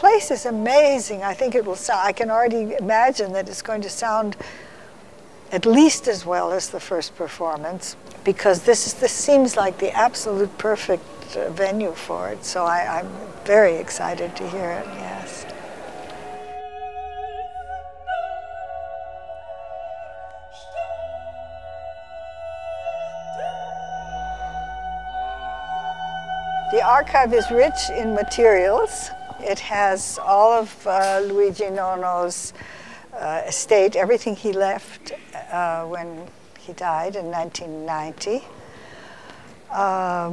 place is amazing. I think it will sound, I can already imagine that it's going to sound at least as well as the first performance, because this seems like the absolute perfect venue for it. So I'm very excited to hear it, yes. The archive is rich in materials. It has all of Luigi Nono's estate, everything he left when he died in 1990.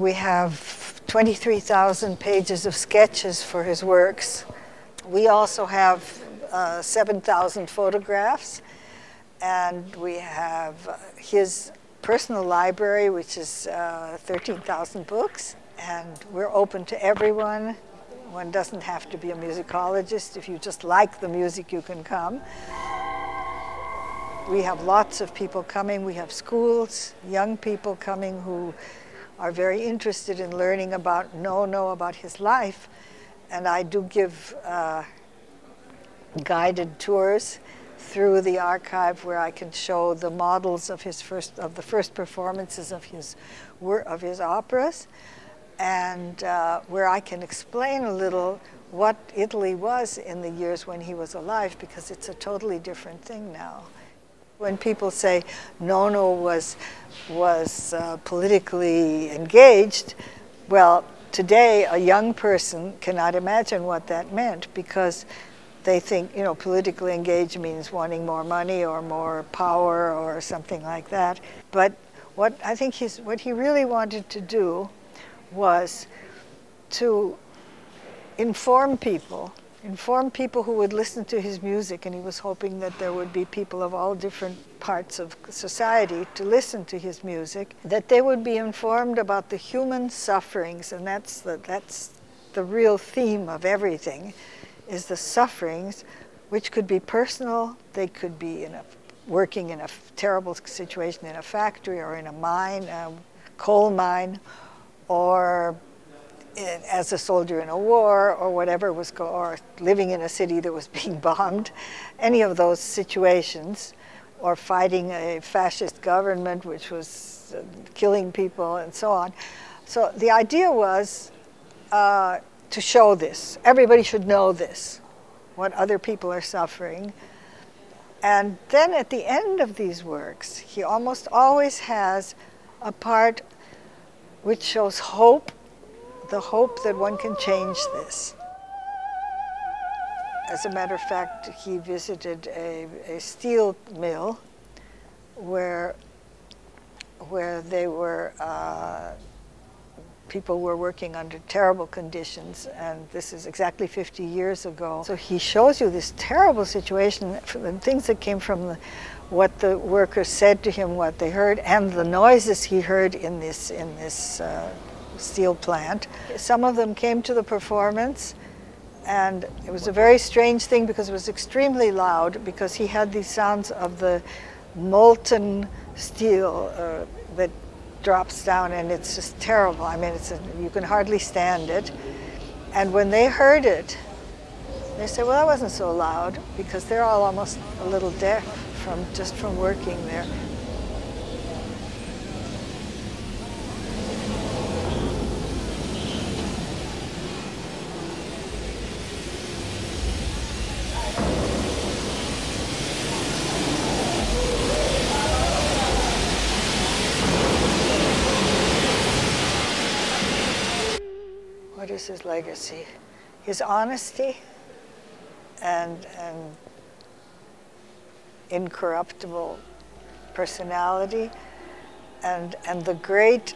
We have 23,000 pages of sketches for his works. We also have 7,000 photographs, and we have his personal library, which is 13,000 books. And we're open to everyone. One doesn't have to be a musicologist. If you just like the music, you can come. We have lots of people coming. We have schools, young people coming who are very interested in learning about Nono, about his life. And I do give guided tours through the archive where I can show the models of the first performances of his operas. And where I can explain a little what Italy was in the years when he was alive, because it's a totally different thing now. When people say Nono was politically engaged, well, today a young person cannot imagine what that meant, because they think, you know, politically engaged means wanting more money or more power or something like that. But what I think what he really wanted to do was to inform people who would listen to his music, and he was hoping that there would be people of all different parts of society to listen to his music, that they would be informed about the human sufferings, and that's the real theme of everything, is the sufferings, which could be personal. They could be working in a terrible situation in a factory or in a mine, a coal mine, or as a soldier in a war, or whatever was or living in a city that was being bombed, any of those situations, or fighting a fascist government which was killing people and so on. So the idea was to show this. Everybody should know this, what other people are suffering. And then at the end of these works, he almost always has a part which shows hope, the hope that one can change this. As a matter of fact, he visited a steel mill where they were, people were working under terrible conditions, and this is exactly 50 years ago. So he shows you this terrible situation, the things that came from what the workers said to him, what they heard, and the noises he heard in this steel plant. Some of them came to the performance, and it was a very strange thing because it was extremely loud, because he had these sounds of the molten steel that drops down, and it's just terrible. I mean, you can hardly stand it. And when they heard it, they said, well, that wasn't so loud, because they're all almost a little deaf just from working there. What is his legacy? His honesty and incorruptible personality, and the great,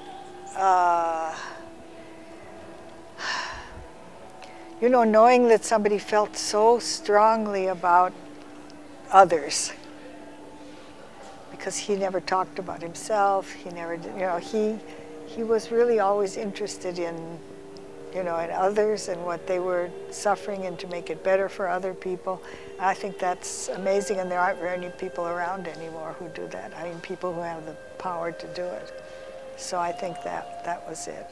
you know, knowing that somebody felt so strongly about others, because he never talked about himself. He never did, you know, he was really always interested in, you know, in others and what they were suffering, and to make it better for other people. I think that's amazing, and there aren't very many people around anymore who do that. I mean, people who have the power to do it. So I think that was it.